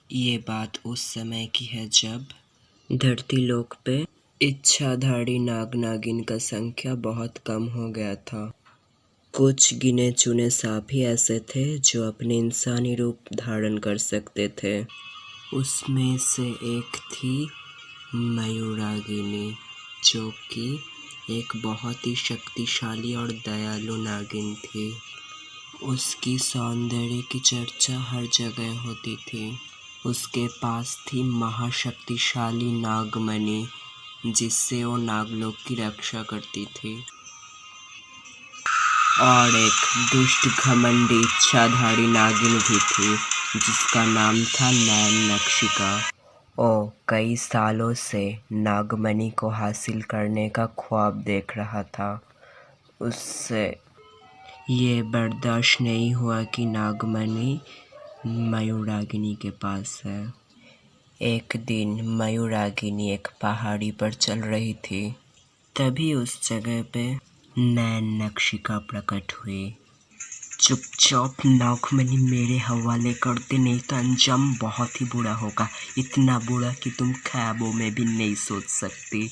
ये बात उस समय की है जब धरती लोक पे इच्छाधारी नाग नागिन का संख्या बहुत कम हो गया था। कुछ गिने चुने सांप ही ऐसे थे जो अपने इंसानी रूप धारण कर सकते थे। उसमें से एक थी मयूरागिनी, जो कि एक बहुत ही शक्तिशाली और दयालु नागिन थी। उसकी सौंदर्य की चर्चा हर जगह होती थी। उसके पास थी महाशक्तिशाली नागमणि, जिससे वो नागलोक की रक्षा करती थी। और एक दुष्ट घमंडी इच्छाधारी नागिन भी थी, जिसका नाम था नैननक्षिका। वो कई सालों से नागमणि को हासिल करने का ख्वाब देख रहा था। उससे ये बर्दाश्त नहीं हुआ कि नागमणि मयूरागिनी के पास है। एक दिन मयूरागिनी एक पहाड़ी पर चल रही थी। तभी उस जगह पे नैननक्षिका प्रकट हुई। चुपचाप नागमणि मेरे हवाले कर दे, नहीं तो अंजाम बहुत ही बुरा होगा, इतना बुरा कि तुम ख्वाबों में भी नहीं सोच सकती।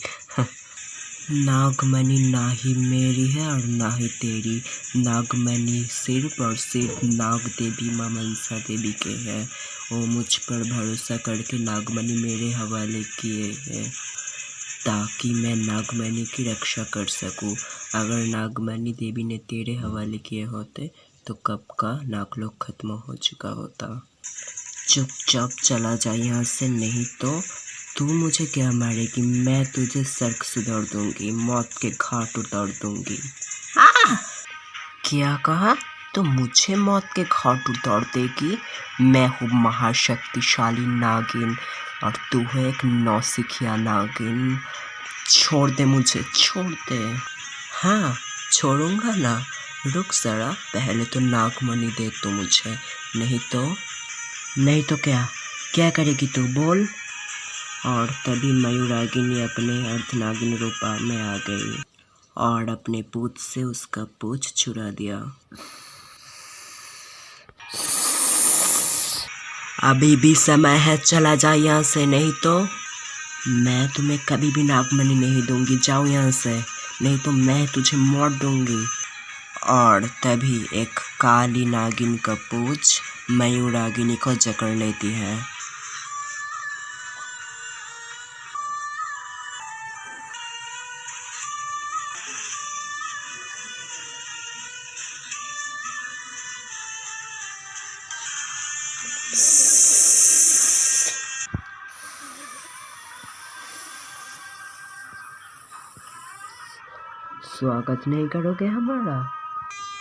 नागमणि ना ही मेरी है और ना ही तेरी। नागमणि सिर्फ और सिर्फ नाग देवी माँ मनसा देवी के है। वो मुझ पर भरोसा करके नागमणि मेरे हवाले किए हैं, ताकि मैं नागमणि की रक्षा कर सकूं। अगर नागमणि देवी ने तेरे हवाले किए होते तो कब का नागलोक खत्म हो चुका होता। चुपचाप चला जा यहाँ से, नहीं तो तू मुझे क्या मारेगी, मैं तुझे सर्क सुधार दूंगी, मौत के घाट उतार दूंगी। क्या कहा? तो मुझे मौत के घाट उतार देगी? मैं हूँ महाशक्तिशाली नागिन और तू है एक नौसिखिया नागिन। छोड़ दे मुझे, छोड़ दे। हाँ, छोड़ूंगा ना, रुक जरा, पहले तो नागमणि दे तू मुझे, नहीं तो क्या करेगी तू, बोल। और तभी मयूरागिनी अपने अर्धनागिन रूप में आ गई और अपने पूंछ से उसका पूंछ चुरा दिया। अभी भी समय है, चला जा यहाँ से, नहीं तो मैं तुम्हें कभी भी नागमणि नहीं दूंगी। जाओ यहाँ से, नहीं तो मैं तुझे मार दूंगी। और तभी एक काली नागिन का पूंछ मयूरागिनी को जकड़ लेती है। स्वागत नहीं करोगे हमारा?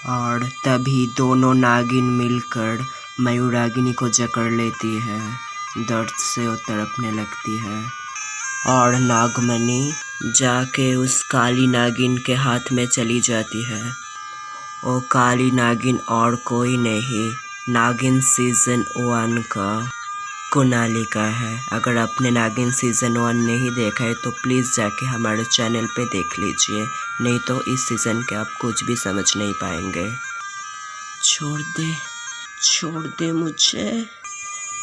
और तभी दोनों नागिन मिलकर मयूरागिनी को जकड़ लेती है। दर्द से वो तड़पने लगती है और नागमणि जाके उस काली नागिन के हाथ में चली जाती है। वो काली नागिन और कोई नहीं, नागिन सीजन 1 का कुनालिका है। अगर आपने नागिन सीजन 1 नहीं देखा है तो प्लीज़ जाके हमारे चैनल पे देख लीजिए, नहीं तो इस सीज़न के आप कुछ भी समझ नहीं पाएंगे। छोड़ दे मुझे।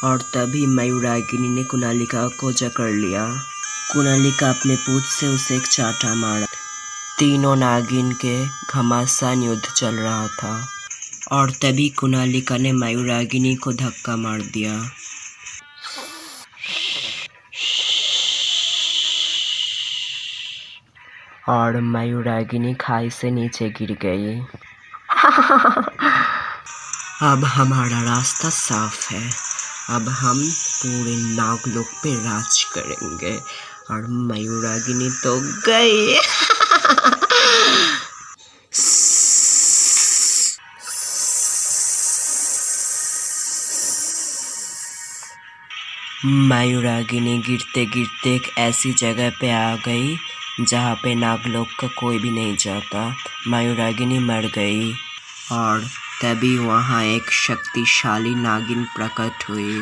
और तभी मयूरागिनी ने कुनालिका को जकड़ लिया। कुनालिका अपने पूंछ से उसे एक चाटा मारा। तीनों नागिन के घमासान युद्ध चल रहा था और तभी कुनालिका ने मयूरागिनी को धक्का मार दिया। और मयूरागिनी खाई से नीचे गिर गई। अब हमारा रास्ता साफ है, अब हम पूरे नागलोक पे राज करेंगे। और मयूरागिनी तो गई। मयूरागिनी गिरते गिरते एक ऐसी जगह पे आ गई जहाँ पे नागलोक का कोई भी नहीं जाता। मयूरागिनी मर गई और तभी वहाँ एक शक्तिशाली नागिन प्रकट हुई।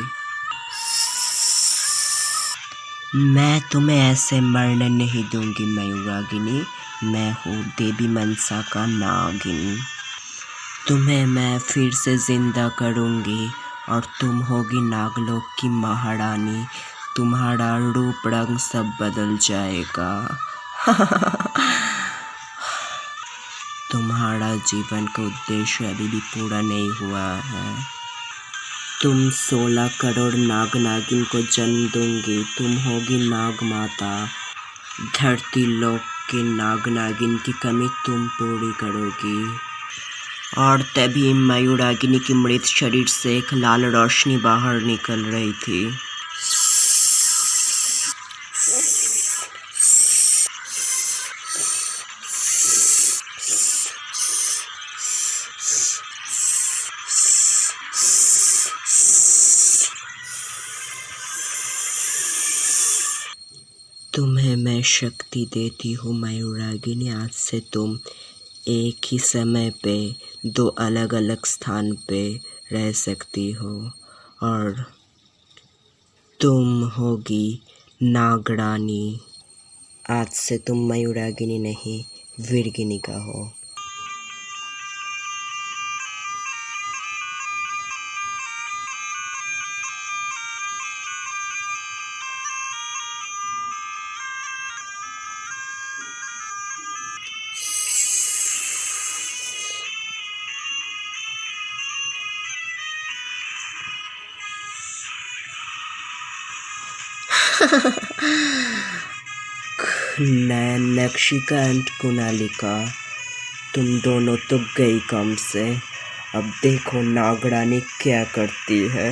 मैं तुम्हें ऐसे मरने नहीं दूंगी मयूरागिनी, मैं हूँ देवी मनसा का नागिन। तुम्हें मैं फिर से जिंदा करूँगी और तुम होगी नागलोक की महारानी। तुम्हारा रूप रंग सब बदल जाएगा। तुम्हारा जीवन का उद्देश्य अभी भी पूरा नहीं हुआ है। तुम 16 करोड़ नाग नागिन को जन्म दूंगी। तुम होगी नाग माता। धरती लोक के नाग नागिन की कमी तुम पूरी करोगी। और तभी मयूरागिनी के मृत शरीर से एक लाल रोशनी बाहर निकल रही थी। तुम्हें मैं शक्ति देती हूँ मयूरागिनी। आज से तुम एक ही समय पे 2 अलग अलग स्थान पे रह सकती हो। और तुम होगी नागरानी। आज से तुम मयूरागिनी नहीं, वीरगिनिका हो। नयन नक्षिका एंड कुणालिका, तुम दोनों तो गई कम से। अब देखो नागरानी क्या करती है।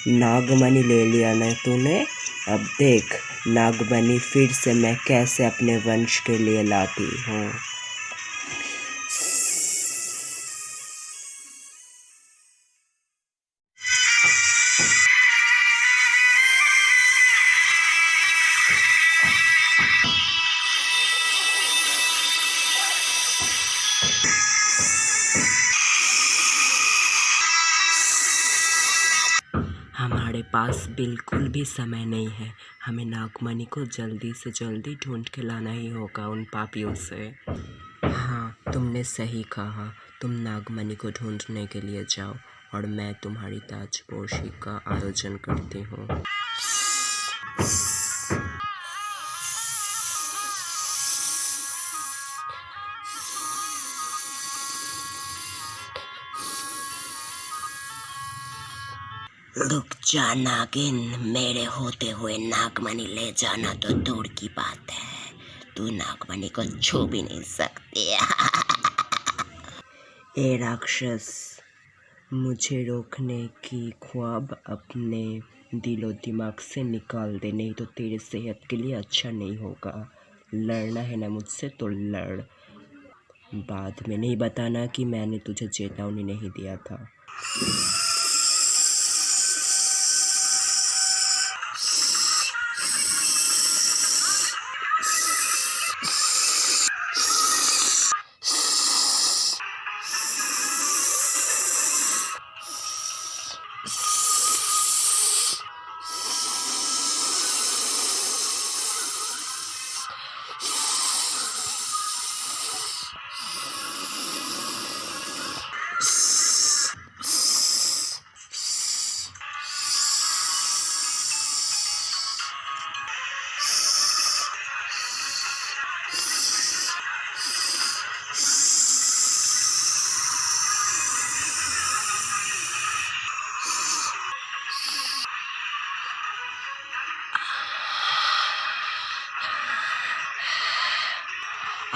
नागमणि ले लिया ना तूने। अब देख नागमणि फिर से मैं कैसे अपने वंश के लिए लाती हूँ। हमारे पास बिल्कुल भी समय नहीं है। हमें नागमणि को जल्दी से जल्दी ढूंढ के लाना ही होगा उन पापियों से। हाँ, तुमने सही कहा। तुम नागमणि को ढूंढने के लिए जाओ और मैं तुम्हारी ताजपोशी का आयोजन करती हूँ। रुक जा नागिन, मेरे होते हुए नागमणि ले जाना तो दूर की बात है। तू नागमणि को छू भी नहीं सकती। ए राक्षस, मुझे रोकने की ख्वाब अपने दिलो दिमाग से निकाल दे, नहीं तो तेरे सेहत के लिए अच्छा नहीं होगा। लड़ना है ना मुझसे तो लड़। बाद में नहीं बताना कि मैंने तुझे चेतावनी नहीं दिया था।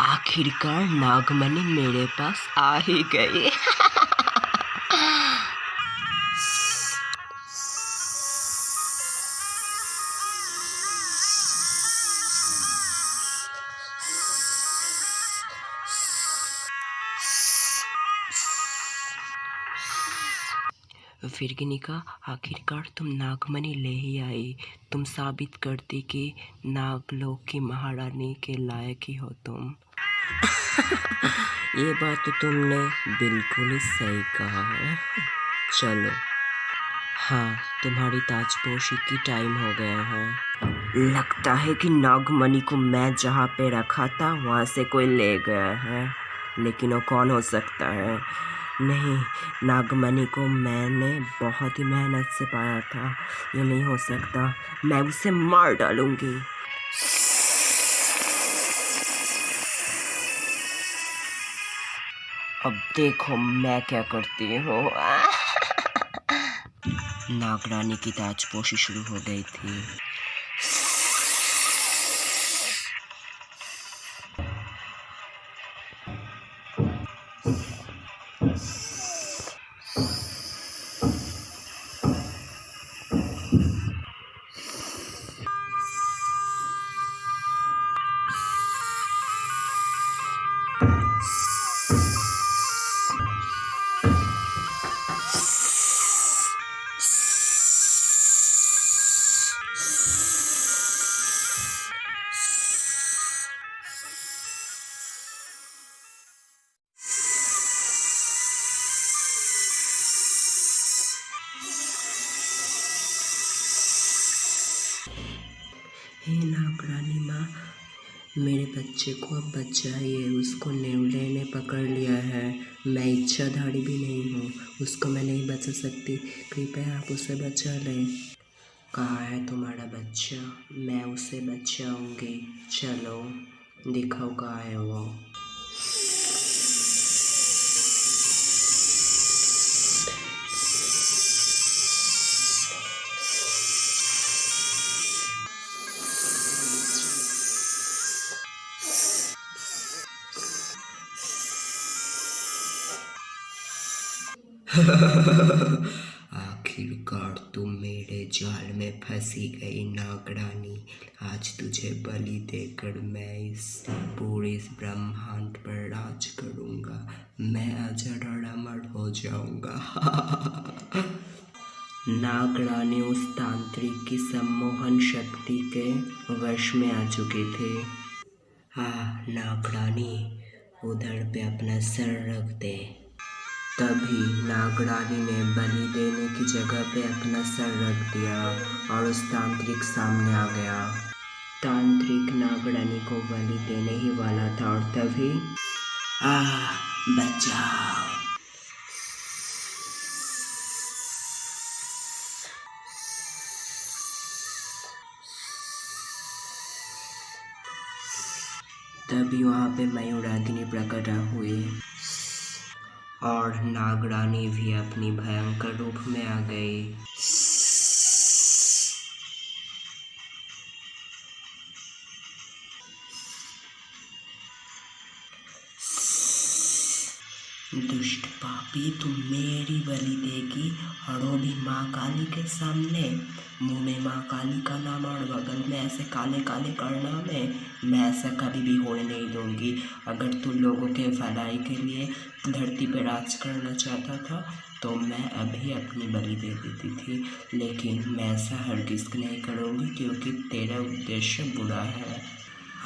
आखिरकार नागमणि मेरे पास आ ही गई। वीरगिनिका, आखिरकार तुम नागमणि ले ही आई। तुम साबित करती कि नागलोक की महारानी के लायक ही हो तुम। ये बात तो तुमने बिल्कुल ही सही कहा है। चलो, हाँ, तुम्हारी ताजपोशी की टाइम हो गया है। लगता है कि नागमणि को मैं जहाँ पे रखा था वहाँ से कोई ले गया है। लेकिन वो कौन हो सकता है? नहीं, नागमणि को मैंने बहुत ही मेहनत से पाया था। ये नहीं हो सकता, मैं उसे मार डालूंगी। अब देखो मैं क्या करती हूँ। नागरानी की ताजपोशी शुरू हो गई थी। हे नागरानी माँ, मेरे बच्चे को अब बचाइए। उसको नेवले ने पकड़ लिया है। मैं इच्छाधारी भी नहीं हूँ, उसको मैं नहीं बचा सकती। कृपया आप उसे बचा लें। कहाँ है तुम्हारा बच्चा? मैं उसे बचाऊंगी। चलो दिखाओ कहाँ है वो। आखिरकार तुम मेरे जाल में फंसी गई नागरानी। आज तुझे बलि देकर मैं इस पूरे इस ब्रह्मांड पर राज करूंगा। मैं अजर और अमर हो जाऊंगा। नागरानी उस तांत्रिक की सम्मोहन शक्ति के वश में आ चुके थे। हाँ नागरानी, उधर पे अपना सर रख दे। तभी नागरानी ने बलि देने की जगह पे अपना सर रख दिया और उस तांत्रिक सामने आ गया। तांत्रिक नागरानी को बलि देने ही वाला था और तभी बचाओ। तभी वहाँ पे मयूरागिनी प्रकट हुई और नागरानी भी अपनी भयंकर रूप में आ गई। दुष्ट पापी, तुम मेरी बलि देगी और वो भी माँ काली के सामने। मुंह में माँ काली का नाम और बगल में ऐसे काले काले करना में मैं ऐसा कभी भी होने नहीं दूंगी। अगर तू लोगों के भलाई के लिए धरती पर राज करना चाहता था तो मैं अभी अपनी बलि दे देती थी, लेकिन मैं ऐसा हरगिज़ नहीं करूँगी क्योंकि तेरा उद्देश्य बुरा है।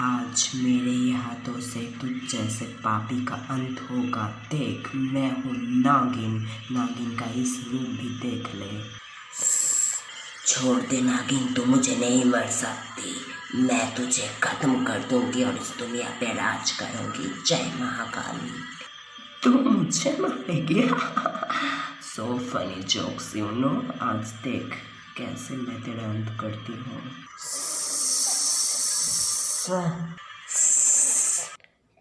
आज मेरे ही हाथों से तुझ जैसे पापी का अंत होगा। देख, मैं हूँ नागिन। नागिन का इस रूप भी देख ले। छोड़ दे नागिन, तू मुझे नहीं मार सकती। मैं तुझे खत्म कर दूंगी और इस दुनिया पे राज करूंगी। जय महाकाली। तू मुझे मारेगी? So funny jokes you know. आज देख कैसे मैं तेरा अंत करती हूँ।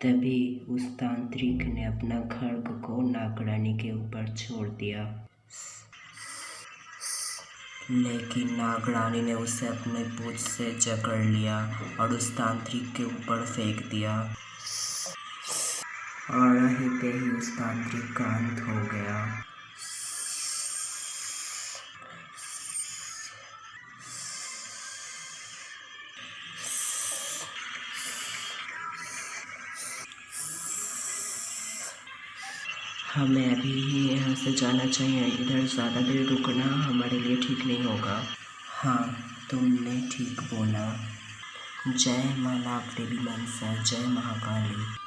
तभी उस तांत्रिक ने अपना खड्ग को नागरानी के ऊपर छोड़ दिया, लेकिन नागरानी ने उसे अपने पूंछ से जकड़ लिया और उस तांत्रिक के ऊपर फेंक दिया और वहीं पे ही उस तांत्रिक का अंत हो गया। हमें अभी ही यहाँ से जाना चाहिए। इधर ज़्यादा देर रुकना हमारे लिए ठीक नहीं होगा। हाँ, तुमने ठीक बोला। जय माँ नाग देवी मनसा, जय महाकाली।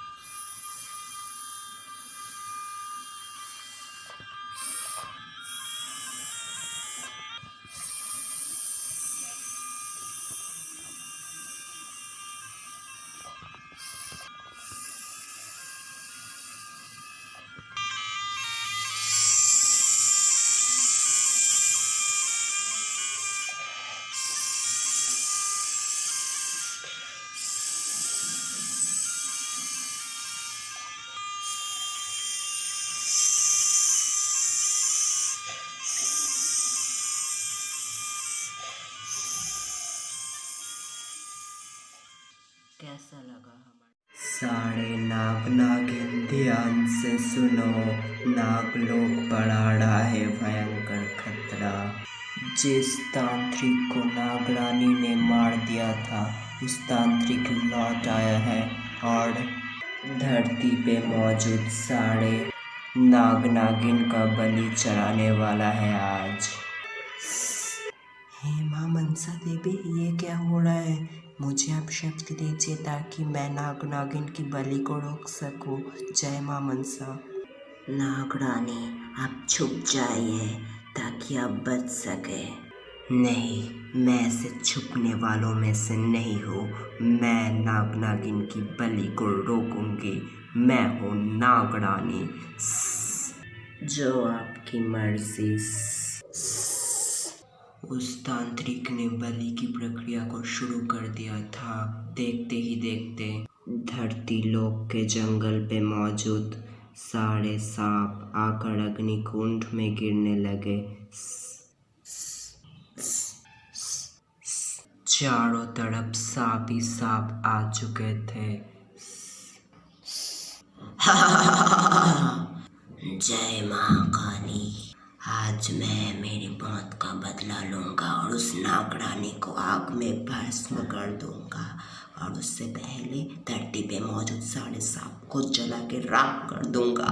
कैसा लगा हमारा सारे नाग नागिन ध्यान से सुनो। नागलोक बढ़ा रहा है भयंकर खतरा। जिस तांत्रिक को नागरानी ने मार दिया था उस तांत्रिक लौट आया है और धरती पे मौजूद सारे नाग नागिन का बलि चढ़ाने वाला है आज। हे माँ मनसा देवी, ये क्या हो रहा है? मुझे आप शक्ति दीजिए ताकि मैं नाग नागिन की बलि को रोक सकूं। जय माँ मनसा। नागरानी आप छुप जाइए ताकि आप बच सके। नहीं, मैं ऐसे छुपने वालों में से नहीं हूँ। मैं नाग नागिन की बलि को रोकूंगी। मैं हूँ नागरानी। जो आपकी मर्जी। उस तांत्रिक ने बलि की प्रक्रिया को शुरू कर दिया था। देखते ही देखते धरती लोक के जंगल पे मौजूद सारे सांप आकर अग्निकुंड में गिरने लगे। चारों तरफ सांप ही सांप आ चुके थे। जय महाकाली, आज मैं मेरी मौत का बदला लूंगा और उस नागरानी को आग में भस्म कर दूंगा और उससे पहले धरती पे मौजूद सारे सांप को जला के राख कर दूंगा।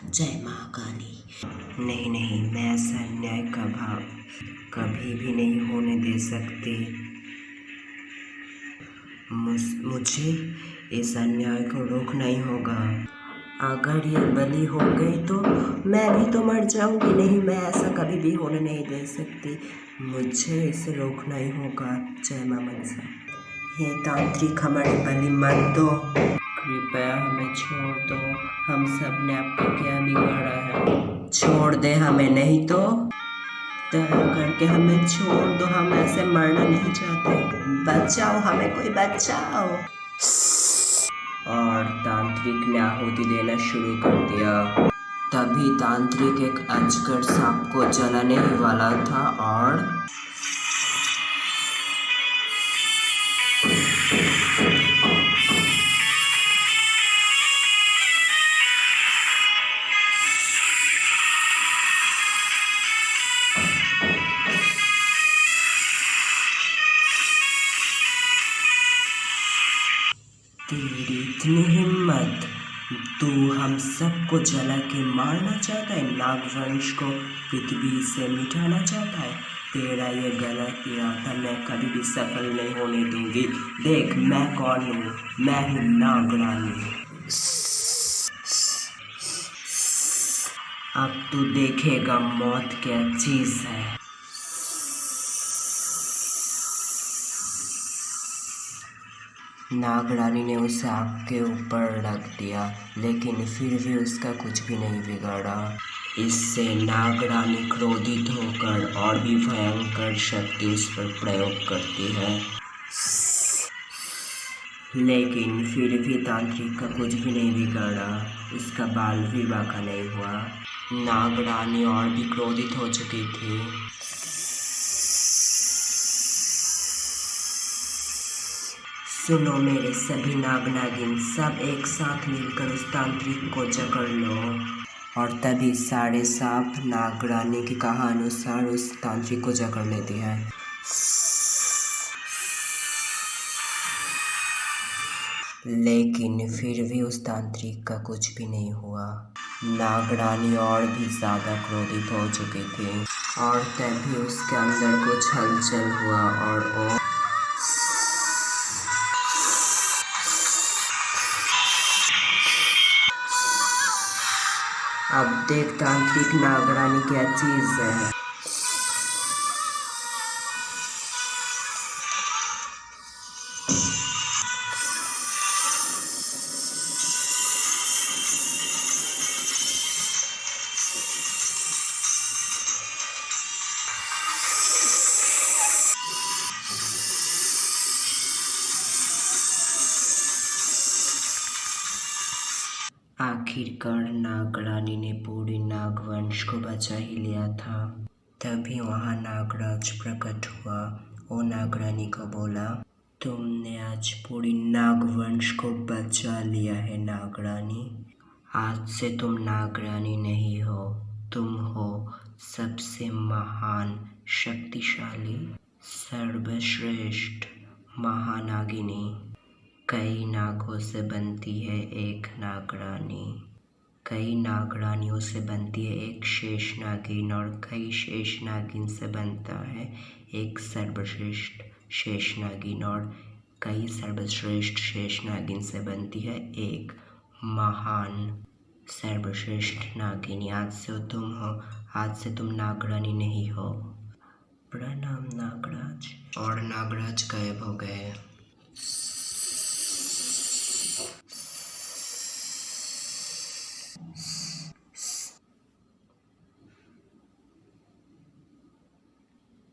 जय महाकाली। नहीं नहीं, मैं ऐसा अन्याय का भाव कभी भी नहीं होने दे सकती। मुझे इस अन्याय को रोकना ही होगा। अगर ये बलि हो गई तो मैं भी तो मर जाऊंगी। नहीं, मैं ऐसा कभी भी होने नहीं दे सकती। मुझे इसे रोकना ही होगा। जय माँ मनसा। हे तांत्रिक, हमारी बलि मत दो, कृपया हमें छोड़ दो। हम सब ने आपका क्या बिगाड़ा है? छोड़ दे हमें, नहीं तो दया करके हमें छोड़ दो। हम ऐसे मरना नहीं चाहते। बचाओ हमें, कोई बचाओ। और तांत्रिक ने आहुति देना शुरू कर दिया। तभी तांत्रिक एक अजगर सांप को जलाने ही वाला था और तेरी इतनी हिम्मत, तू हम सबको जला के मारना चाहता है, नागवंश को पृथ्वी से मिटाना चाहता है। तेरा ये गलत इरादा मैं कभी भी सफल नहीं होने दूंगी। देख मैं कौन हूँ, मैं हूँ नागरानी। अब तू देखेगा मौत क्या चीज है। नागरानी ने उसे आग के ऊपर रख दिया, लेकिन फिर भी उसका कुछ भी नहीं बिगाड़ा। इससे नागरानी क्रोधित होकर और भी भयंकर शक्ति उस पर प्रयोग करती है, लेकिन फिर भी तांत्रिक का कुछ भी नहीं बिगाड़ा। उसका बाल भी बांका नहीं हुआ। नागरानी और भी क्रोधित हो चुकी थी। सुनो मेरे सभी नाग नागिन, सब एक साथ मिलकर उस तांत्रिक को जकड़ लो। और तभी सारे सांप नागरानी की कहा अनुसार उस तांत्रिक को जकड़ लेते हैं। लेकिन फिर भी उस तांत्रिक का कुछ भी नहीं हुआ। नागरानी और भी ज़्यादा क्रोधित हो चुकी थी और तभी उसके अंदर कुछ हलचल हुआ और वो अब देख तांत्रिक नागरानी क्या चीज है। आखिरकार नागरानी ने पूरी नागवंश को बचा ही लिया था। तभी वहाँ नागराज प्रकट हुआ। वो नागरानी को बोला, तुमने आज पूरी नागवंश को बचा लिया है नागरानी। आज से तुम नागरानी नहीं हो, तुम हो सबसे महान, शक्तिशाली, सर्वश्रेष्ठ महानागिनी। कई नागों से बनती है एक नागरानी, कई नागरानियों से बनती है एक शेष नागिन, और कई शेष नागिन से बनता है एक सर्वश्रेष्ठ शेष नागिन, और कई सर्वश्रेष्ठ शेष नागिन से बनती है एक महान सर्वश्रेष्ठ नागिनी। आज से तुम हो, आज से तुम नागरानी नहीं हो। प्रणाम नागराज। और नागराज गायब हो गए।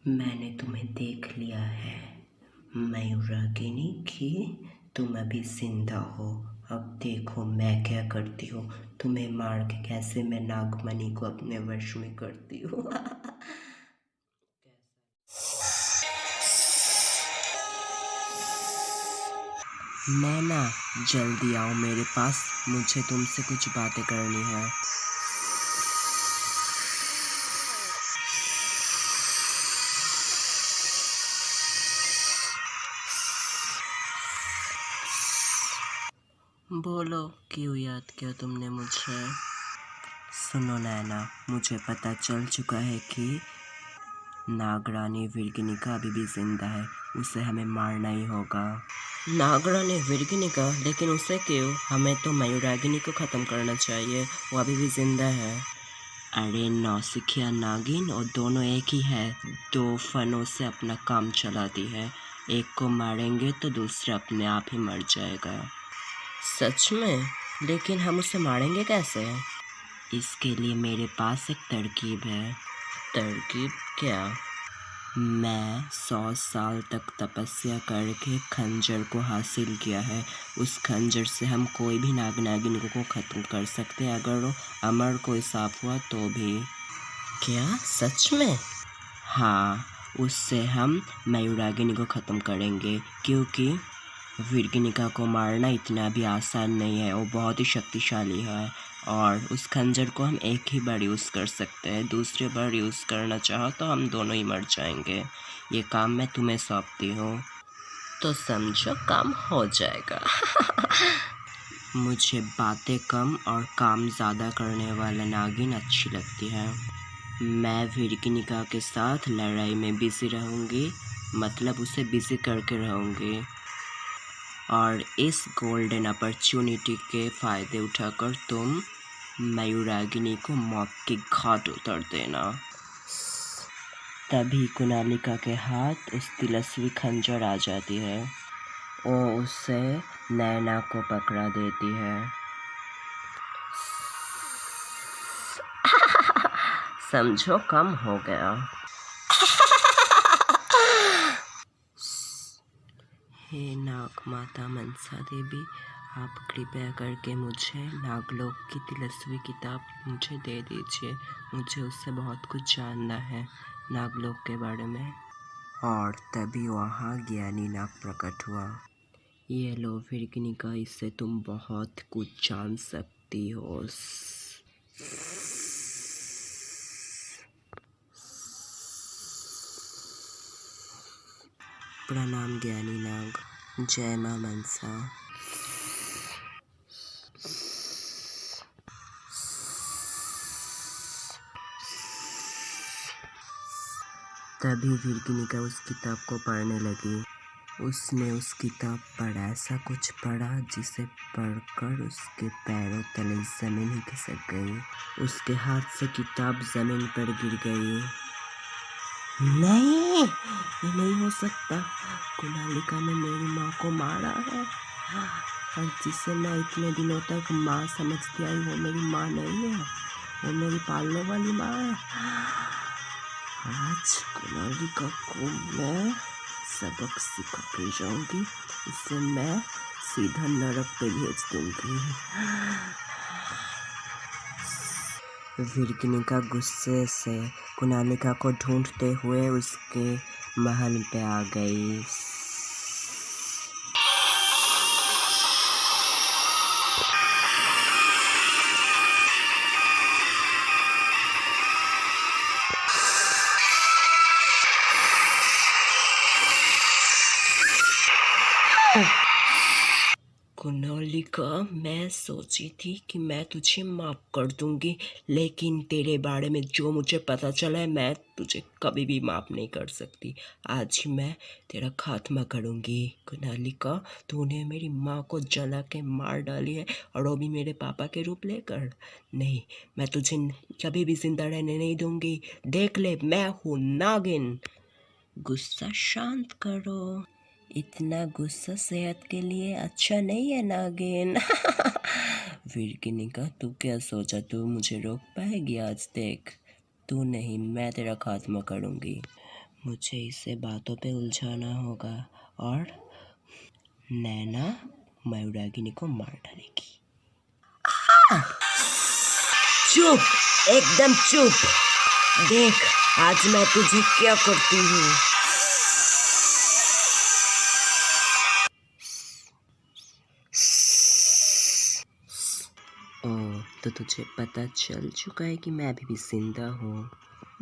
मैंने तुम्हें देख लिया है मयूरागिनी की, तुम अभी जिंदा हो। अब देखो मैं क्या करती हूँ, तुम्हें मार के कैसे मैं नागमणि को अपने वश में करती हूँ। नैना जल्दी आओ मेरे पास, मुझे तुमसे कुछ बातें करनी है। बोलो क्यों याद किया तुमने मुझे? सुनो नैना, मुझे पता चल चुका है कि नागरानी विरगिनिका अभी भी जिंदा है, उसे हमें मारना ही होगा। नागरानी विरगिनिका? लेकिन उसे क्यों? हमें तो मयूरागिनी को ख़त्म करना चाहिए, वो अभी भी जिंदा है। अरे नौसिखिया नागिन, और दोनों एक ही है, दो फनों से अपना काम चलाती है। एक को मारेंगे तो दूसरा अपने आप ही मर जाएगा। सच में? लेकिन हम उसे मारेंगे कैसे? इसके लिए मेरे पास एक तरकीब है। तरकीब क्या? मैं 100 साल तक तपस्या करके खंजर को हासिल किया है। उस खंजर से हम कोई भी नाग नागिन को ख़त्म कर सकते हैं, अगर वो अमर कोई सांप हुआ तो भी। क्या सच में? हाँ, उससे हम मयूरागिनी को ख़त्म करेंगे, क्योंकि विरगिनिका को मारना इतना भी आसान नहीं है, वो बहुत ही शक्तिशाली है, और उस खंजर को हम एक ही बार यूज़ कर सकते हैं, दूसरी बार यूज़ करना चाहो तो हम दोनों ही मर जाएंगे। ये काम मैं तुम्हें सौंपती हूँ। तो समझो काम हो जाएगा। मुझे बातें कम और काम ज़्यादा करने वाला नागिन अच्छी लगती है। मैं विरगिनिका के साथ लड़ाई में बिज़ी रहूँगी, मतलब उसे बिज़ी करके रहूँगी, और इस गोल्डन अपॉर्चुनिटी के फ़ायदे उठाकर तुम मयूरागिनी को मौत के घाट उतार देना। तभी कुणालिका के हाथ उस तिलस्वी खंजर आ जाती है, वो उसे नैना को पकड़ा देती है। समझो काम हो गया। हे नाग माता मनसा देवी, आप कृपया करके मुझे नागलोक की तिलस्वी किताब मुझे दे दीजिए। मुझे उससे बहुत कुछ जानना है नागलोक के बारे में। और तभी वहाँ ज्ञानी नाग प्रकट हुआ। ये लो विरगिनिका, इससे तुम बहुत कुछ जान सकती हो। प्रणाम ज्ञानी नाग। जय माँ मनसा। तभी विरगिनिका उस किताब को पढ़ने लगी। उसने उस किताब पर ऐसा कुछ पढ़ा जिसे पढ़कर उसके पैरों तले ज़मीन ही खिसक गई। उसके हाथ से किताब ज़मीन पर गिर गई। नहीं, ये नहीं हो सकता। कुणालिका ने मेरी माँ को मारा है, और जिसे मैं इतने दिनों तक माँ समझती आई वो मेरी माँ नहीं है, वो मेरी पालने वाली माँ है। आज कुणालिका को मैं सबक सिखा के जाऊंगी, इसे मैं सीधा नरक पे भेज दूंगी। विरगिनिका गुस्से से कुणालिका को ढूंढते हुए उसके महल पे आ गई। कुनालिका, मैं सोची थी कि मैं तुझे माफ़ कर दूंगी, लेकिन तेरे बारे में जो मुझे पता चला है, मैं तुझे कभी भी माफ़ नहीं कर सकती। आज ही मैं तेरा खात्मा करूंगी। कुनालिका, तूने मेरी माँ को जला के मार डाली है, और वो भी मेरे पापा के रूप लेकर। नहीं, मैं तुझे कभी भी जिंदा रहने नहीं दूंगी। देख ले, मैं हूँ नागिन। गुस्सा शांत करो। इतना गुस्सा सेहत के लिए अच्छा नहीं है नागिन। विरकिनिका, तू क्या सोचा तू मुझे रोक पाएगी? आज देख, तू नहीं, मैं तेरा खात्मा करूंगी। मुझे इसे बातों पे उलझाना होगा, और नैना मयूरागिनी को मार डालेगी। चुप, एकदम चुप। देख, आज मैं तुझे क्या करती हूँ। ओह, तो तुझे पता चल चुका है कि मैं अभी भी जिंदा हूँ।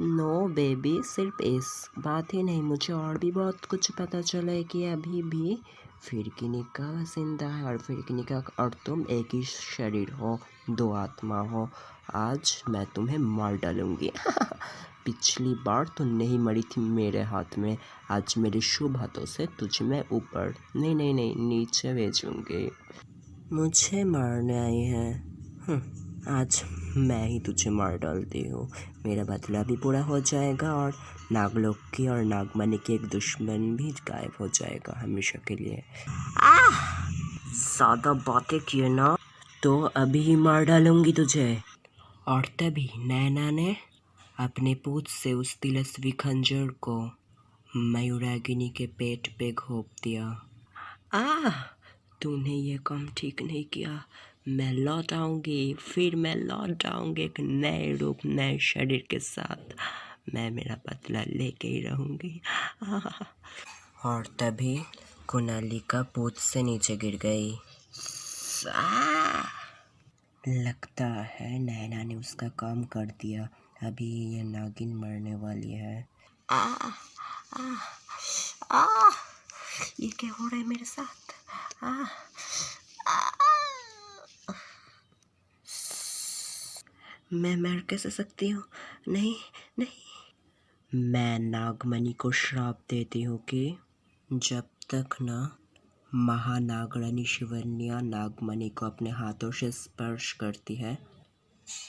नो बेबी, सिर्फ इस बात ही नहीं, मुझे और भी बहुत कुछ पता चला है कि अभी भी फिरकिनिका जिंदा है, और फिरकिनिका और तुम एक ही शरीर हो, दो आत्मा हो। आज मैं तुम्हें मार डालूंगी। पिछली बार तो नहीं मरी थी मेरे हाथ में, आज मेरे शुभ हाथों से तुझे मैं ऊपर नहीं नहीं नहीं नीचे भेजूंगी। मुझे मारने आई है? आज मैं ही तुझे मार डालती हूँ। मेरा बदला भी पूरा हो जाएगा, और नागलोक की और नागमणि की एक दुश्मन भी गायब हो जाएगा हमेशा के लिए। ज़्यादा बातें किए ना तो अभी ही मार डालूंगी तुझे। और तभी नैना ने अपने पूंछ से उस तिलस्वी खंजर को मयूरागिनी के पेट पे घोंप दिया। तूने ये काम ठीक नहीं किया। मैं लौट आऊँगी, फिर मैं लौट आऊँगी एक नए रूप, नए शरीर के साथ। मैं मेरा बदला लेके ही रहूँगी। और तभी कुनालिका पूछ से नीचे गिर गई। लगता है नैना ने उसका काम कर दिया। अभी ये नागिन मरने वाली है। ये क्या हो रहा है मेरे साथ? मैं मर कैसे सकती हूँ? नहीं नहीं। मैं नागमणि को श्राप देती हूँ कि जब तक ना महानागरानी शिवन्या नागमणि को अपने हाथों से स्पर्श करती है,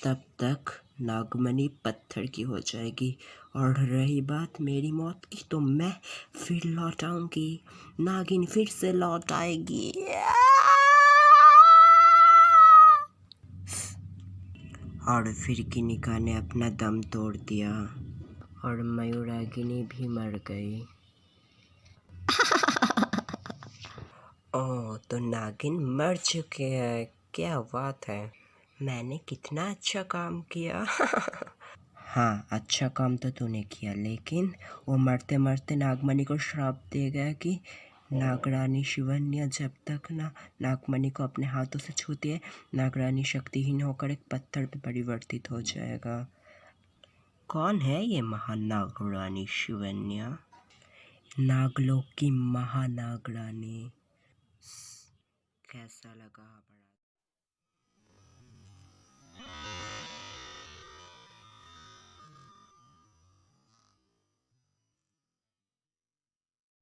तब तक नागमणि पत्थर की हो जाएगी। और रही बात मेरी मौत की, तो मैं फिर लौट आऊंगी। नागिन फिर से लौट आएगी। और फिर किनिका ने अपना दम तोड़ दिया, और मयूरागिनी भी मर गई। ओह, तो नागिन मर चुके हैं। क्या बात है, मैंने कितना अच्छा काम किया। हाँ, अच्छा काम तो तूने किया, लेकिन वो मरते मरते नागमणि को श्राप दे गया कि नागरानी शिवन्या जब तक ना नागमणि को अपने हाथों से छूती है, नागरानी शक्तिहीन होकर एक पत्थर पे परिवर्तित हो जाएगा। कौन है ये महानागरानी शिवन्या? नागलोक की महानागरानी। कैसा लगा?